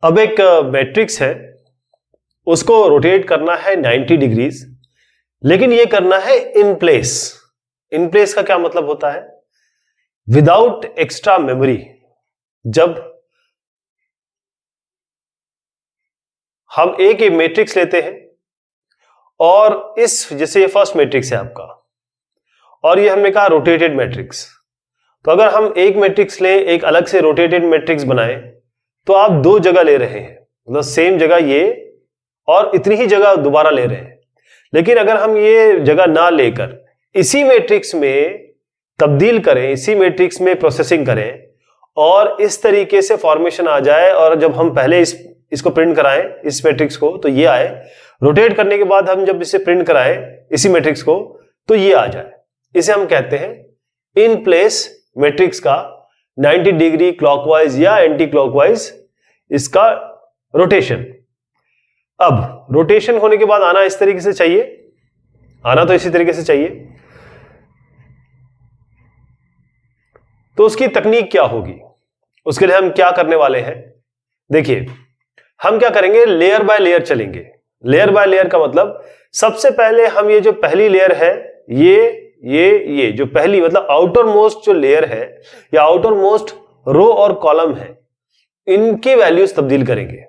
अब एक मैट्रिक्स है, उसको रोटेट करना है 90 डिग्रीज, लेकिन ये करना है इन प्लेस। इन प्लेस का क्या मतलब होता है? Without extra memory. जब हम एक मैट्रिक्स लेते हैं और इस, जैसे ये फर्स्ट मैट्रिक्स है आपका और ये हमने कहा रोटेटेड मैट्रिक्स, तो अगर हम एक मैट्रिक्स लें, एक अलग से रोटेटेड मैट्रिक्स बनाएं, तो आप दो जगह ले रहे हैं, मतलब सेम जगह ये और इतनी ही जगह दोबारा ले रहे हैं। लेकिन अगर हम ये जगह ना लेकर इसी मैट्रिक्स में तब्दील करें, इसी मैट्रिक्स में प्रोसेसिंग करें और इस तरीके से फॉर्मेशन आ जाए, और जब हम पहले इसको प्रिंट कराएं इस मैट्रिक्स को तो ये आए, रोटेट करने के बाद हम जब इसे प्रिंट कराएं इसी मैट्रिक्स को तो ये आ जाए, इसे हम कहते हैं इन प्लेस मैट्रिक्स का 90 डिग्री क्लॉकवाइज या एंटी क्लॉकवाइज इसका रोटेशन। अब रोटेशन होने के बाद आना इस तरीके से चाहिए, आना तो इसी तरीके से चाहिए। तो उसकी तकनीक क्या होगी, उसके लिए हम क्या करने वाले हैं? देखिए, हम क्या करेंगे, लेयर बाय लेयर चलेंगे। लेयर बाय लेयर का मतलब सबसे पहले हम ये जो पहली लेयर है, ये जो पहली मतलब आउटर मोस्ट जो लेयर है या आउटर मोस्ट रो और कॉलम है, इनके वैल्यूज तब्दील करेंगे।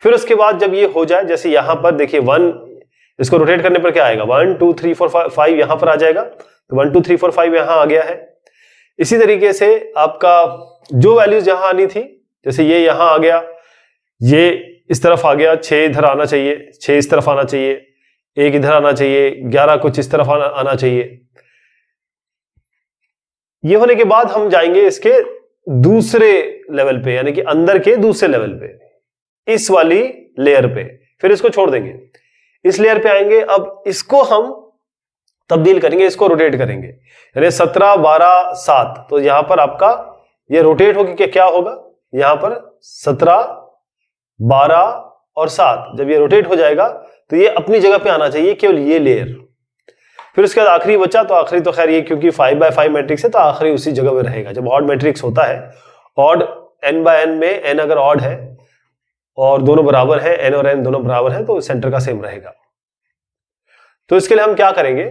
फिर उसके बाद जब ये हो जाए, जैसे यहां पर देखिए 1, इसको रोटेट करने पर क्या आएगा, 1 2 3 4 5 यहां पर आ जाएगा, तो 1 2 3 4 5 यहां आ गया है। इसी तरीके से आपका जो वैल्यूज यहां आनी थी, जैसे ये यहां आ गया, ये इस तरफ आ गया, 6 इधर आना चाहिए, 6 इस तरफ आना चाहिए, 1 इधर आना चाहिए, 11 कुछ इस तरफ आना चाहिए। ये होने के बाद हम जाएंगे इसके दूसरे लेवल पे, यानी कि अंदर के दूसरे लेवल पे, इस वाली लेयर पे, फिर इसको छोड़ देंगे, इस लेयर पे आएंगे। अब इसको हम तब्दील करेंगे, इसको रोटेट करेंगे, यानी 17 12 7, तो यहां पर आपका ये रोटेट होगी, क्या होगा, यहां पर 17 12 और 7 जब ये रोटेट हो जाएगा तो ये अपनी जगह पे आना चाहिए, केवल ये लेयर। फिर उसके बाद आखिरी बचा, तो आखिरी तो खैर ये क्योंकि 5x5 मैट्रिक्स है तो आखिरी उसी जगह पे रहेगा। जब ऑड मैट्रिक्स होता है, ऑड n/n में n अगर ऑड है और दोनों बराबर है, n और n दोनों बराबर है, तो सेंटर का सेम रहेगा। तो इसके लिए हम क्या करेंगे,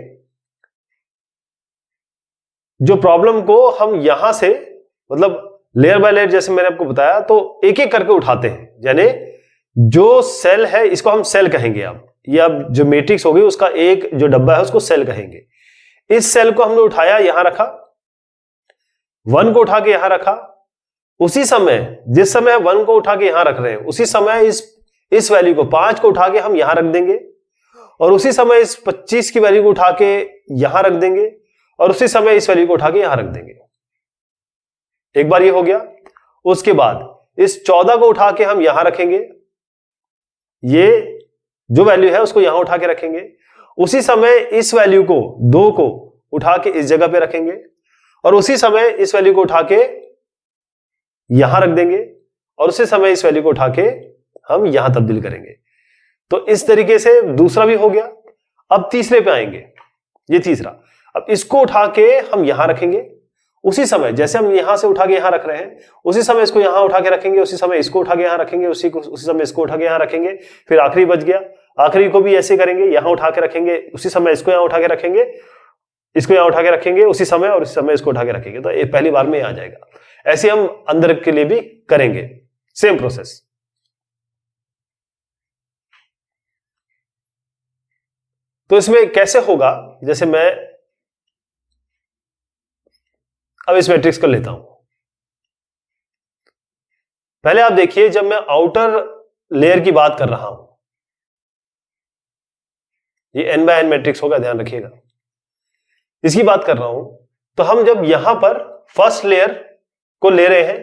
जो प्रॉब्लम को हम यहां से मतलब लेयर बाय लेयर, जैसे मैंने आपको बताया, तो एक एक करके उठाते हैं, यानी जो सेल है इसको हम सेल कहेंगे। अब या जो मैट्रिक्स होगी उसका एक जो डब्बा है उसको सेल कहेंगे। इस सेल को हमने उठाया, यहां रखा, 1 को उठा के यहां रखा, उसी समय जिस समय 1 को उठा के यहां रख रहे हैं, उसी समय इस वैल्यू को 5 को उठा के हम यहां रख देंगे, और उसी समय इस 25 की वैल्यू को उठा के यहां रख देंगे, और उसी समय इस वैल्यू को उठा के यहां रख देंगे। एक बार ये हो गया। उसके बाद इस 14 को उठा के हम यहां रखेंगे, ये जो वैल्यू है उसको यहां उठा के रखेंगे, उसी समय इस वैल्यू को 2 को उठा के इस जगह पे रखेंगे, और उसी समय इस वैल्यू को उठा के यहां रख देंगे, और उसी समय इस वैल्यू को उठा के हम यहां तब्दील करेंगे। तो इस तरीके से दूसरा भी हो गया। अब तीसरे पे आएंगे, ये तीसरा। अब इसको उठा के हम यहां रखेंगे, उसी समय जैसे हम यहां से उठा के यहां रख रहे हैं, उसी समय इसको यहां उठा के रखेंगे, उसी समय इसको उठा के यहां रखेंगे, उसी समय इसको उठा के यहां रखेंगे। फिर आखिरी बच गया, आखिरी को भी ऐसे करेंगे, यहां उठा के रखेंगे, उसी समय इसको यहां उठा के रखेंगे, इसको यहां उठा के रखेंगे उसी समय, और उसी समय इसको उठा के रखेंगे। तो ये पहली बार में आ जाएगा। ऐसे हम अंदर के लिए भी करेंगे, सेम प्रोसेस। तो इसमें कैसे होगा, जैसे मैं अब इस मैट्रिक्स को लेता हूं। पहले आप देखिए, जब मैं आउटर लेयर की बात कर रहा हूं, ये n/n मैट्रिक्स होगा, ध्यान रखिएगा, इसकी बात कर रहा हूं, तो हम जब यहां पर फर्स्ट लेयर को ले रहे हैं,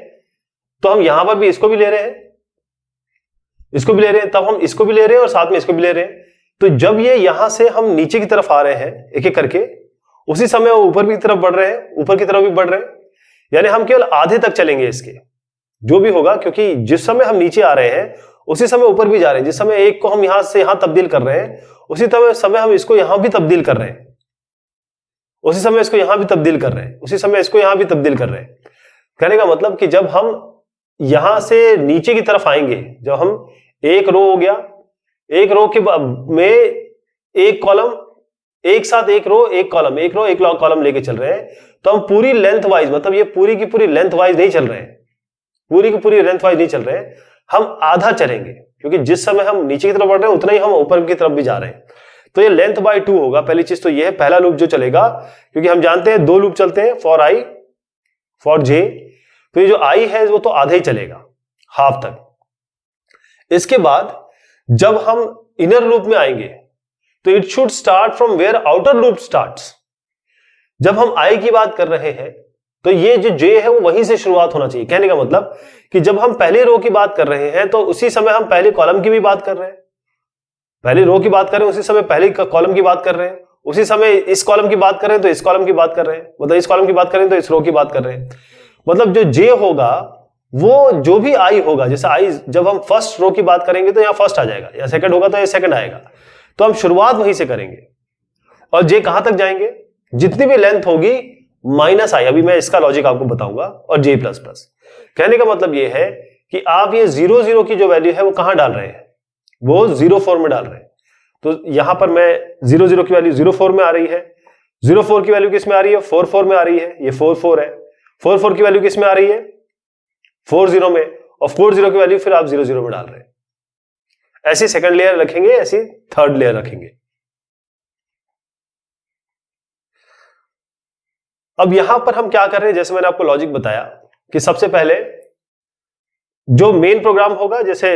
तो हम यहां पर भी इसको भी ले रहे हैं, इसको भी ले रहे हैं, तब हम इसको भी ले रहे हैं और साथ में इसको भी ले रहे हैं। तो जब ये यहां से हम नीचे की तरफ आ रहे हैं एक एक करके, उसी समय वो ऊपर की तरफ बढ़ रहे हैं, ऊपर की तरफ भी बढ़ रहे हैं, यानी हम केवल आधे तक चलेंगे इसके, जो भी होगा, क्योंकि जिस समय हम नीचे आ रहे हैं उसी समय ऊपर भी जा रहे हैं। जिस समय एक को हम यहां से यहां तब्दील कर रहे हैं, उसी समय हम इसको यहां भी तब्दील कर रहे हैं, उसी समय इसको यहां भी तब्दील कर रहे हैं, उसी समय इसको यहां भी तब्दील कर रहे हैं। कहने का मतलब कि जब हम यहां से नीचे की तरफ आएंगे, जब हम एक रो हो गया, एक रो के में एक कॉलम, एक साथ एक रो एक कॉलम, एक रो एक कॉलम लेके चल रहे हैं, तो हम पूरी लेंथ वाइज, मतलब ये पूरी की पूरी लेंथ वाइज नहीं चल रहे हैं, पूरी की पूरी लेंथ वाइज नहीं चल रहे हैं, हम आधा चलेंगे, क्योंकि जिस समय हम नीचे की तरफ बढ़ रहे हैं उतना ही हम ऊपर की तरफ भी जा रहे हैं, तो ये लेंथ बाय 2 होगा। पहली चीज तो ये है, पहला लूप जो चलेगा, क्योंकि हम जानते हैं 2 लूप चलते हैं, फॉर आई फॉर जे, तो ये जो आई है वो तो आधा ही चलेगा, हाफ तक। इसके बाद जब हम इनर लूप में आएंगे तो it should start from where outer loop starts. जब हम आई की बात कर रहे हैं तो ये जो जे है वो वहीं से शुरुआत होना चाहिए। कहने का मतलब कि जब हम पहली रो की बात कर रहे हैं तो उसी समय हम पहले कॉलम की भी बात कर रहे हैं, पहली रो की बात कर रहे हैं उसी समय पहले कॉलम की बात कर रहे हैं, उसी समय इस कॉलम की बात कर रहे हैं तो इस कॉलम की बात कर रहे हैं, मतलब इस कॉलम की बात कर रहे हैं तो इस रो की बात कर रहे हैं। मतलब जो जे होगा वो जो भी आई होगा, जैसे आई जब हम फर्स्ट रो की बात करेंगे तो यहां फर्स्ट आ जाएगा, या सेकंड होगा तो ये सेकंड आएगा, तो हम शुरुआत वहीं से करेंगे। और जे कहां तक जाएंगे, जितनी भी लेंथ होगी माइनस आई, अभी मैं इसका लॉजिक आपको बताऊंगा, और जे प्लस प्लस। कहने का मतलब ये है कि आप ये 0 0 की जो वैल्यू है वो कहां डाल रहे हैं, वो 0 4 में डाल रहे हैं। तो यहां पर मैं 0 0 की वैल्यू 0 4 में आ रही है, 0 4 की वैल्यू किस में आ रही है, 4 4 में आ रही है, ये 4 4 है, 4 4 की वैल्यू किस में आ रही है, 4 0 में, और 4 0 की वैल्यू फिर आप 0 0 में डाल रहे हैं। ऐसी सेकंड लेयर रखेंगे, ऐसी थर्ड लेयर रखेंगे। अब यहां पर हम क्या कर रहे हैं, जैसे मैंने आपको लॉजिक बताया कि सबसे पहले जो मेन प्रोग्राम होगा, जैसे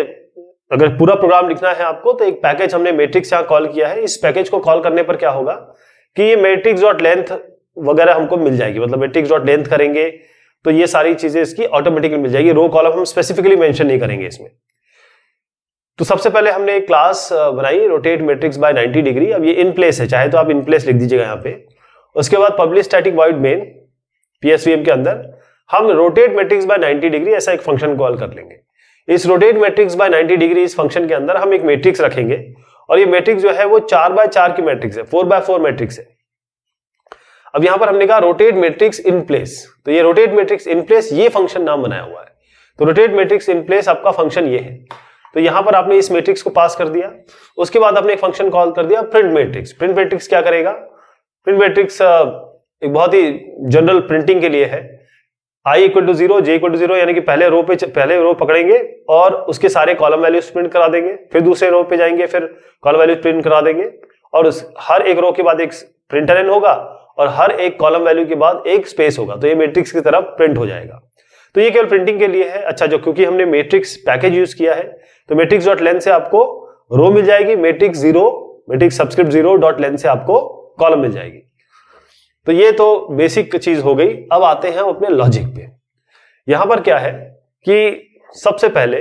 अगर पूरा प्रोग्राम लिखना है आपको तो एक पैकेज हमने मैट्रिक्स यहां कॉल किया है। इस पैकेज को कॉल करने पर क्या होगा कि ये मैट्रिक्स डॉट लेंथ वगैरह हमको मिल जाएगी, मतलब मैट्रिक्स डॉट लेंथ करेंगे तो ये सारी चीजें इसकी ऑटोमेटिकली मिल जाएगी। रो कॉलम हम स्पेसिफिकली मेंशन नहीं करेंगे इसमें। तो सबसे पहले हमने एक क्लास बनाई रोटेट मैट्रिक्स बाय 90 डिग्री। अब ये इन प्लेस है, चाहे तो आप इन प्लेस लिख दीजिएगा यहाँ पे। उसके बाद पब्लिश स्टैटिक वॉइड मेन पीएसवीएम के अंदर हम रोटेट मैट्रिक्स बाय 90 डिग्री ऐसा एक फंक्शन कॉल कर लेंगे। इस रोटेट मैट्रिक्स बाय 90 डिग्री इस फंक्शन के अंदर हम एक मैट्रिक्स रखेंगे, और ये मैट्रिक्स जो है वो 4 बाय 4 की मैट्रिक्स है, 4 बाय 4 मैट्रिक्स है। अब यहां पर हमने कहा रोटेट मैट्रिक्स इन प्लेस, तो ये रोटेट मैट्रिक्स इन प्लेस ये फंक्शन नाम बनाया हुआ है। तो रोटेट मैट्रिक्स इन प्लेस आपका फंक्शन ये है। तो यहां पर आपने इस मैट्रिक्स को पास कर दिया, उसके बाद आपने एक फंक्शन कॉल कर दिया प्रिंट मैट्रिक्स। प्रिंट मैट्रिक्स क्या करेगा, प्रिंट मैट्रिक्स एक बहुत ही जनरल प्रिंटिंग के लिए है। i equal to 0, j equal to 0, यानी कि पहले रो पकड़ेंगे और उसके सारे कॉलम वैल्यूज प्रिंट करा देंगे, फिर दूसरे रो पे जाएंगे, फिर कॉलम वैल्यूज प्रिंट करा देंगे, और हर एक रो के बाद एक प्रिंटलन होगा और हर एक कॉलम वैल्यू के बाद एक स्पेस होगा, तो ये मैट्रिक्स की तरफ प्रिंट हो जाएगा। तो ये केवल प्रिंटिंग के लिए है। अच्छा, जो क्योंकि हमने मैट्रिक्स पैकेज यूज किया है तो मैट्रिक्स डॉट लेंथ से आपको रो मिल जाएगी, matrix 0 matrix subscript 0 dot length से आपको कॉलम मिल जाएगी। तो ये तो बेसिक चीज हो गई। अब आते हैं हम अपने लॉजिक पे। यहां पर क्या है कि सबसे पहले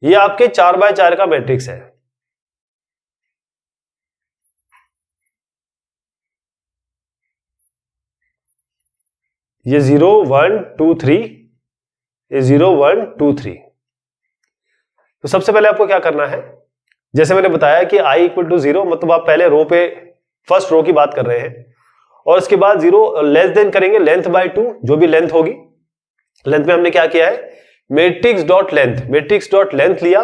ये आपके 4 बाय 4 का मैट्रिक्स है। ये 0 1 2 3, ये 0 1 2 3। तो सबसे पहले आपको क्या करना है, जैसे मैंने बताया कि i इक्वल टू 0, मतलब आप पहले रो पे फर्स्ट रो की बात कर रहे हैं, और उसके बाद 0 लेस देन करेंगे लेंथ बाय 2, जो भी लेंथ होगी। लेंथ में हमने क्या किया है, मैट्रिक्स डॉट लेंथ लिया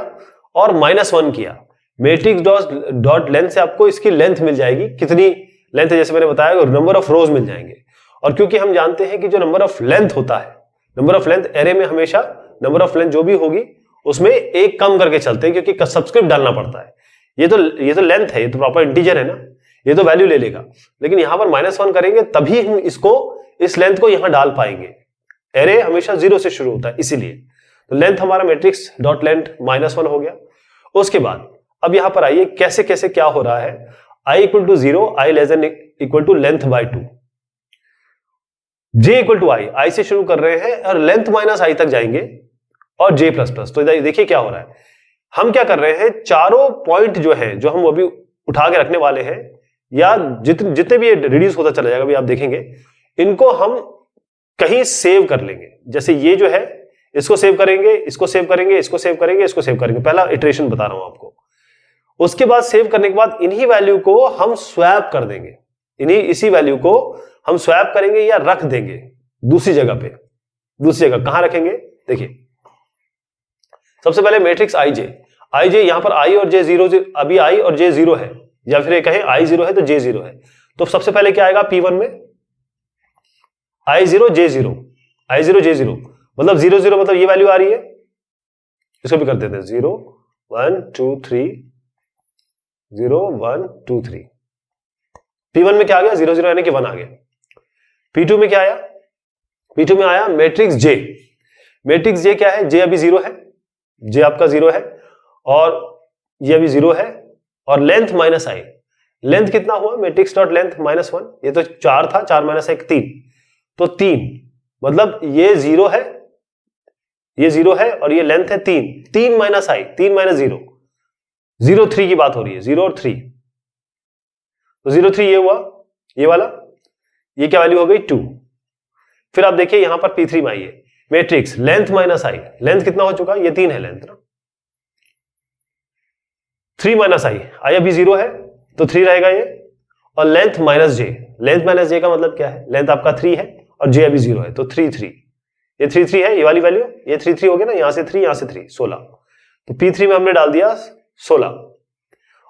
और -1 किया। मैट्रिक्स डॉट लेंथ से आपको इसकी लेंथ मिल जाएगी, कितनी लेंथ है जैसे मैंने बताया, नंबर ऑफ रोज मिल जाएंगे। और क्योंकि हम जानते हैं कि जो नंबर ऑफ लेंथ होता है, नंबर ऑफ लेंथ एरे में हमेशा नंबर ऑफ लेंथ जो भी होगी उसमें एक कम करके चलते हैं, क्योंकि सबस्क्रिप्ट डालना पड़ता है। ये तो लेंथ है, ये तो प्रॉपर इंटीजर है ना, ये तो वैल्यू ले लेगा। लेकिन यहां पर -1 करेंगे तभी हम इस लेंथ को यहां डाल पाएंगे। एरे हमेशा 0 से शुरू होता है, इसीलिए तो लेंथ हमारा मैट्रिक्स डॉट लेंथ -1 हो गया। उसके बाद अब यहां पर आइए कैसे कैसे क्या हो रहा है। i equal to 0, i less than equal to length by 2, j equal to i से शुरू कर रहे हैं और लेंथ माइनस i तक जाएंगे, और j प्लस प्लस। तो देखिए क्या हो रहा है, हम क्या कर रहे हैं, चारों पॉइंट जो है जो हम अभी उठा के रखने वाले हैं, या जितने भी ये रिड्यूस होता चला जाएगा, अभी आप देखेंगे, इनको हम कहीं सेव कर लेंगे। जैसे ये जो है इसको सेव करेंगे, इसको सेव करेंगे, इसको सेव करेंगे, इसको सेव करेंगे। पहला इटरेशन बता रहा हूं आपको। उसके बाद सेव करने के बाद इन्हीं वैल्यू को हम स्वैप कर देंगे, इसी वैल्यू को हम स्वैप करेंगे या रख देंगे दूसरी जगह पे। दूसरी जगह कहां रखेंगे? देखिए सबसे पहले मैट्रिक्स आई जे यहां पर आई और जे जीरो, अभी आई और जे जीरो है, या फिर ये कहें आई जीरो है तो जे जीरो है। तो सबसे पहले क्या आएगा P1 में? आई जीरो जे जीरो, आई जीरो जे जीरो, मतलब 0 0 मतलब ये वैल्यू आ रही है। इसको भी कर देते हैं 0 1 2 3 0 1 2 3। P1 में क्या आ गया? 0 0 यानी कि 1 आ गया। P2 में क्या आया? P2 में आया मैट्रिक्स जे। मैट्रिक्स जे क्या है? जे अभी 0 है, जे आपका 0 है और ये अभी 0 है, और लेंथ माइनस आई। लेंथ कितना हुआ? मैट्रिक्स डॉट लेंथ -1, ये तो 4 था, 4 - 1 3, तो 3, मतलब ये 0 है, ये 0 है और ये लेंथ है 3, 3 माइनस आई, 3 माइनस 0, 0 3 की बात हो रही है, 0 और 3, तो 0 3 ये हुआ, ये वाला, ये क्या वैल्यू हो गई? 2। फिर आप देखिए यहां पर P3 में आइए, मैट्रिक्स लेंथ माइनस आई, लेंथ कितना हो चुका? ये 3 है लेंथ ना, 3 माइनस आई अभी 0 है तो 3 रहेगा ये, और लेंथ माइनस जे। लेंथ माइनस जे का मतलब क्या है? लेंथ आपका 3 है और जे अभी 0 है, तो 3 3, ये 3 3 है, ये वाली वैल्यू, ये 3 3 हो गया ना, यहां से 3 यहां से 3, 16। तो P3 में हमने डाल दिया 16।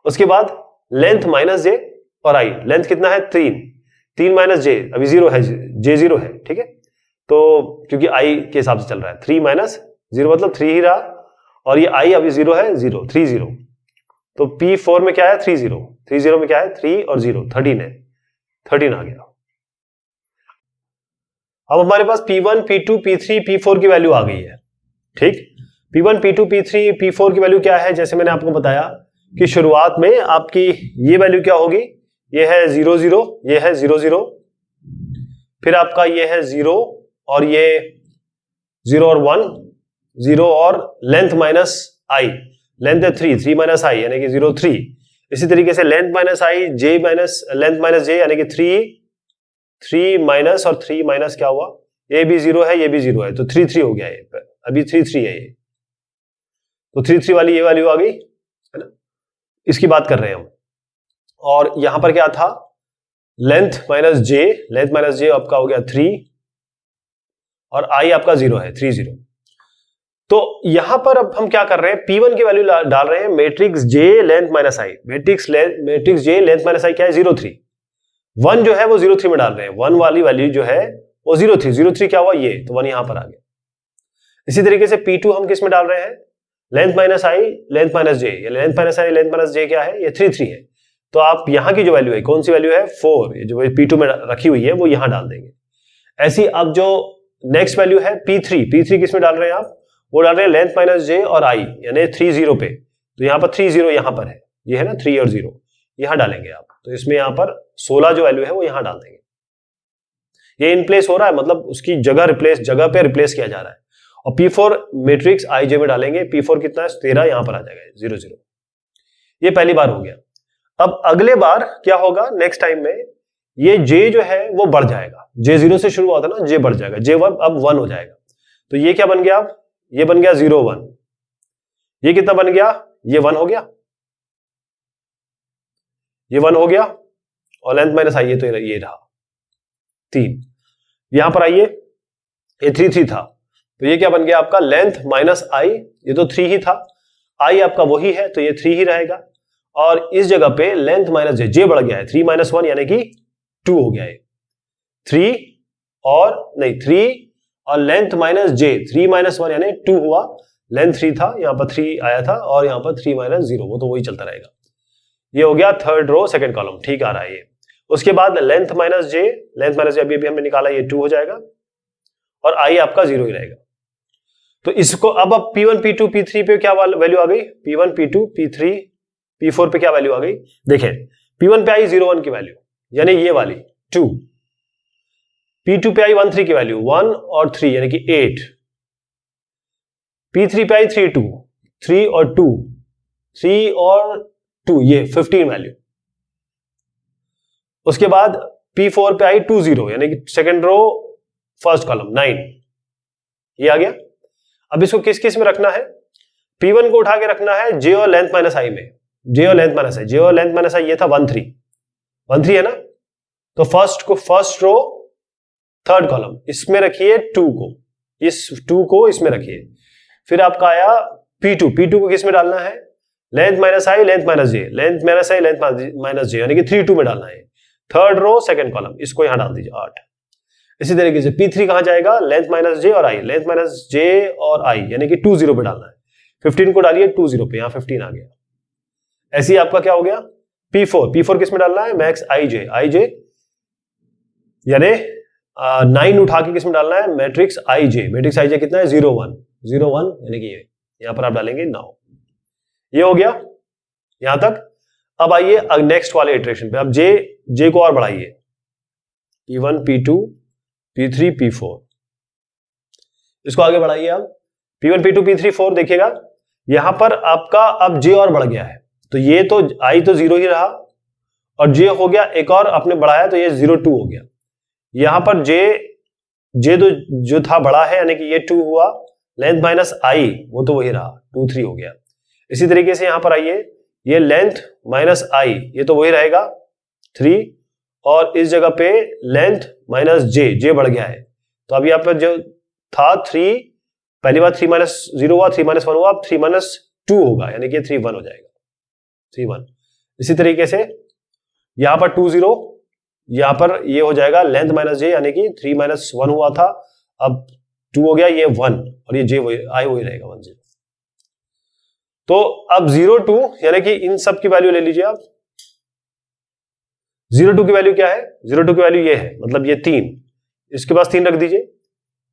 उसके बाद लेंथ माइनस जे और आई, लेंथ कितना है? 3, 3 माइनस जे, अभी 0 है, जे 0 है, ठीक है, तो क्योंकि आई के हिसाब से चल रहा है, 3 माइनस 0 मतलब 3 ही रहा, और ये आई अभी 0 है, 0 3 0, तो P4 में क्या है? 3 0, 3 0 में क्या है? 3 और 0 13 है, 13 आ गया। अब हमारे पास P1 P2 P3 P4 की वैल्यू आ गई है, ठीक। P1 P2 P3 P4 की वैल्यू क्या है? जैसे मैंने आपको बताया कि शुरुआत में आपकी ये वैल्यू क्या होगी? ये है 0 0, ये है 0 0, फिर आपका ये है 0 और ये 0 और 1, 0 और लेंथ माइनस आई, लेंथ है 3, 3 माइनस आई यानी कि 0 3। इसी तरीके से लेंथ माइनस आई, जे माइनस लेंथ माइनस जे यानी कि 3 माइनस, और 3 माइनस क्या हुआ? ये भी 0 है, ये भी 0 है, तो 3 3 हो गया, ये अभी 3 3 है ये, तो 3 3 वाली ये वैल्यू आ गई है ना, इसकी बात कर रहे हैं हम। और यहां पर क्या था? लेंथ माइनस जे, लेंथ माइनस जे आपका हो गया 3 और आई आपका 0 है, 3 0। तो यहां पर अब हम क्या कर रहे हैं? P1 की वैल्यू डाल रहे हैं मैट्रिक्स जे लेंथ माइनस आई, मैट्रिक्स जे लेंथ माइनस आई क्या है? 0 3। 1 जो है वो 0 3 में डाल रहे हैं, 1 वाली वैल्यू जो है वो 0 3, 0 3 क्या हुआ? ये, तो 1 यहां पर आ गया। इसी तरीके से P2 हम किस में डाल रहे हैं? लेंथ माइनस आई लेंथ माइनस जे, लेंथ माइनस आई लेंथ माइनस जे क्या है? ये 3 3 है, तो आप यहां की जो वैल्यू है, कौन सी वैल्यू है? 4, जो P2 में रखी हुई है वो यहां डाल देंगे। ऐसी अब जो नेक्स्ट वैल्यू है P3 किस में डाल रहे हैं आप? वो डाल रहे हैं लेंथ माइनस जे और आई यानी 3 0 पे, तो यहां पर 3 0 यहां पर है, ये है ना 3 और 0, यहां डालेंगे आप, तो इसमें यहां पर 16 जो वैल्यू है वो यहां डाल देंगे। ये इन प्लेस हो रहा है, मतलब उसकी जगह पे रिप्लेस किया जा रहा है। और P4 मैट्रिक्स आईजे में डालेंगे, P4 कितना है? 13, यहां पर आ जाएगा 0 0। ये पहली बार हो गया। अब अगले बार क्या होगा? नेक्स्ट टाइम में ये J जो है वो बढ़ जाएगा, J 0 से शुरू हुआ था ना, J बढ़ जाएगा, J अब 1 हो जाएगा, तो ये क्या बन गया? अब ये बन गया 0 1, ये कितना बन गया? ये 1 हो गया, ये 1 हो गया, और लेंथ माइनस आई तो ये रहा 3। यहां पर आइए, ये 3 3 था, तो ये क्या बन गया आपका? लेंथ माइनस आई, ये तो 3 ही था, आई आपका वही है तो ये 3 ही रहेगा, और इस जगह पे लेंथ माइनस जे बढ़ गया है, 3 - 1 यानी कि 2 हो गया है, 3 और नहीं 3 और लेंथ माइनस जे, 3 - 1 यानी 2 हुआ, लेंथ 3 था, यहां पर 3 आया था, और यहां पर 3 - 0, वो तो वही चलता रहेगा। ये हो गया थर्ड रो सेकंड कॉलम, ठीक आ रहा है ये। उसके बाद लेंथ माइनस जे अभी हमने निकाला, ये 2 हो जाएगा, और आई आपका 0 ही रहेगा। तो इसको अब P1 P2 P3 पे क्या वैल्यू आ गई? P1 P2 P3 P4 पे क्या वैल्यू आ गई? देखें, P1 पे आई 0 1 की वैल्यू यानी ये वाली 2, P2 पे आई 1 3 की वैल्यू 1 और 3 यानी कि 8, P3 पे आई 3 2, 3 और 2, 3 और 2 ये 15 वैल्यू। उसके बाद P4 पे आई 2 0 यानी कि सेकंड रो फर्स्ट कॉलम 9, ये आ गया। अब इसको किस किस में रखना है? P1 को उठा के रखना है J और लेंथ माइनस आई में, J और लेंथ माइनस आई, J और लेंथ माइनस आई ये था 1 3 है ना, तो फर्स्ट रो थर्ड कॉलम इसमें रखिए 2 को, इस 2 को इसमें रखिए। फिर आपका आया P2, P2 को किस में डालना है? लेंथ माइनस आई लेंथ माइनस जे, लेंथ माइनस आई लेंथ माइनस जे, यानी कि 3 2 में डालना है। थर्ड रो सेकंड कॉलम, इसको यहां डाल दीजिए 8। इसी तरीके से P3 कहां जाएगा? लेंथ माइनस जे और आई, लेंथ माइनस जे और आई, यानी कि 2 0 पे डालना है। 15 को डालिए 2 0 पे, यहां 15 आ गया। ऐसे ही आपका क्या हो गया? P4 किस में डालना है? मैक्स आई जे यानी 9 उठा के किस में डालना है? मैट्रिक्स आई जे कितना है? 0 1 यानी कि ये यहां पर आप डालेंगे 9। ये हो गया यहां तक। अब आइए नेक्स्ट वाले इटरेशन पे, अब जे को और बढ़ाइए, P1 P2 P3 P4, इसको आगे बढ़ाइए आप। P1 P2 P3 4 देखिएगा यहां पर आपका अब जे और बढ़ गया है, तो ये तो आई तो 0 ही रहा और जे हो गया एक और आपने बढ़ाया तो ये 0 2 हो गया। यहां पर जे तो जो था बड़ा है यानी कि ये 2 हुआ, लेंथ माइनस आई वो तो वही रहा 2 3 हो गया। इसी तरीके से यहां पर आइए, ये लेंथ माइनस आई ये तो वही रहेगा 3, और इस जगह पे लेंथ माइनस जे बढ़ गया है, तो अभी यहाँ पर जो था 3, पहली बार 3 माइनस 0 हुआ, 3 माइनस 1 हुआ, अब 3 माइनस 2 होगा यानी कि 3 1 हो जाएगा, 3 1। इसी तरीके से यहां पर 2 0, यहां पर ये हो जाएगा लेंथ माइनस जे यानी कि 3 माइनस 1 हुआ था, अब 2 हो गया, ये 1 और ये जे आई वही रहेगा 1 0। तो अब 0 2 यानी कि इन सब की वैल्यू ले लीजिए आप। 0 2 की वैल्यू क्या है? 0 2 की वैल्यू ये है, मतलब ये 3, इसके पास 3 रख दीजिए।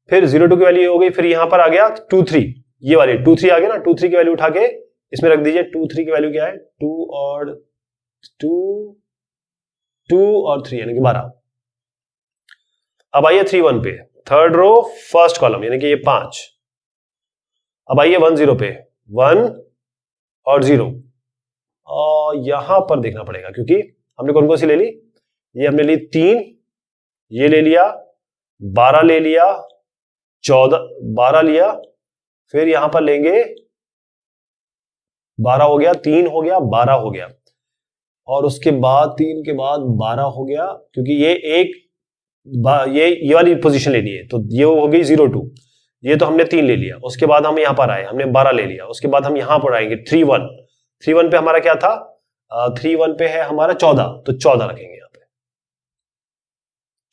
फिर 0 2 की वैल्यू हो गई, फिर यहां पर आ गया 2 3, ये वाली 2 3 आ गया ना, 2 3 की वैल्यू उठा के इसमें रख दीजिए। 2 3 की वैल्यू क्या है? 2 और 3 यानी कि 12। अब आइए 3 1 पे, थर्ड रो फर्स्ट कॉलम यानी कि ये 5। अब आइए 1 0 पे, 1 और 0, और यहां पर देखना पड़ेगा क्योंकि हमने कौन कौन सी ले ली? ये हमने ली 3, ये ले लिया, 12 ले लिया, 12 लिया, फिर यहां पर लेंगे 12 हो गया, 3 हो गया, 12 हो गया, और उसके बाद 3 के बाद 12 हो गया, क्योंकि ये ये वाली पोजीशन लेनी है, तो ये हो गई 0 2, ये तो हमने 3 ले लिया। उसके बाद हम यहां पर आए, हमने 12 ले लिया, उसके बाद हम यहां पर आएंगे 3 1 पे हमारा क्या था? 3 1 पे है हमारा 14, तो 14 रखेंगे यहां पे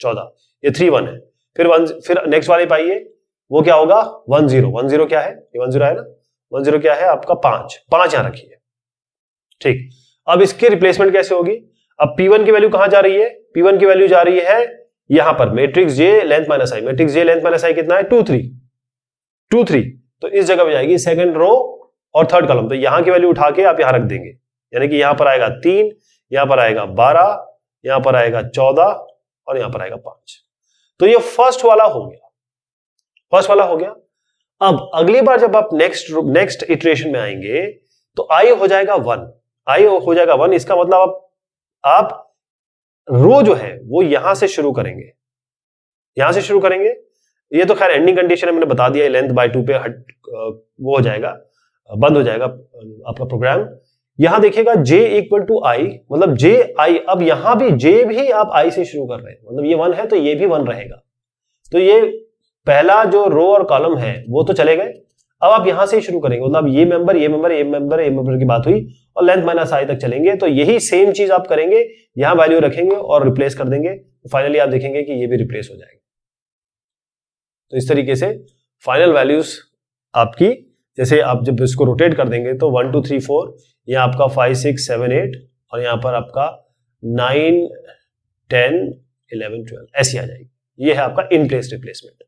14, ये 3 1 है। फिर नेक्स्ट वाले पाइए, वो क्या होगा? 1 0 क्या है? ये 1 0 है ना, 1 0 क्या है आपका? 5 यहां रखिए। ठीक, अब इसकी रिप्लेसमेंट कैसे होगी? अब P1 की वैल्यू कहां जा रही है? P1 की वैल्यू जा रही है यहां पर, मैट्रिक्स जे लेंथ माइनस आई, मैट्रिक्स जे लेंथ माइनस आई कितना है? 2 3, तो इस जगह पे जाएगी सेकंड रो और थर्ड कॉलम, तो यहां की वैल्यू उठा के आप यहां रख देंगे, यानी कि यहां पर आएगा 3, यहां पर आएगा 12, यहां पर आएगा 14 और यहां पर आएगा 5। तो ये फर्स्ट वाला हो गया। अब अगली बार जब आप नेक्स्ट इटरेशन में आएंगे तो आई हो जाएगा 1, इसका मतलब आप रो जो है वो यहां से शुरू करेंगे, ये तो खैर एंडिंग कंडीशन है, मैंने बता दिया, लेंथ बाय 2 पे वो हो जाएगा, बंद हो जाएगा आपका प्रोग्राम। यहां देखिएगा j इक्वल टू आई, मतलब j आई, अब यहां भी j भी आप i से शुरू कर रहे हैं, मतलब ये 1 है तो ये भी 1 रहेगा, तो ये पहला जो रो और कॉलम है वो तो चले गए। अब आप यहां से ही शुरू करेंगे, मतलब ये मेंबर की बात हुई और लेंथ माइनस आई तक चलेंगे, तो यही सेम चीज आप करेंगे, यहां वैल्यू रखेंगे और रिप्लेस कर देंगे, फाइनली आप देखेंगे कि ये भी रिप्लेस हो जाएगा। तो इस तरीके से फाइनल वैल्यूज आपकी, जैसे आप जब इसको रोटेट कर देंगे तो 1 2 3 4, यहां आपका 5 6 7 8 और यहां पर आपका 9 10 11 12 ऐसी आ जाएगी। ये है आपका इन प्लेस रिप्लेसमेंट।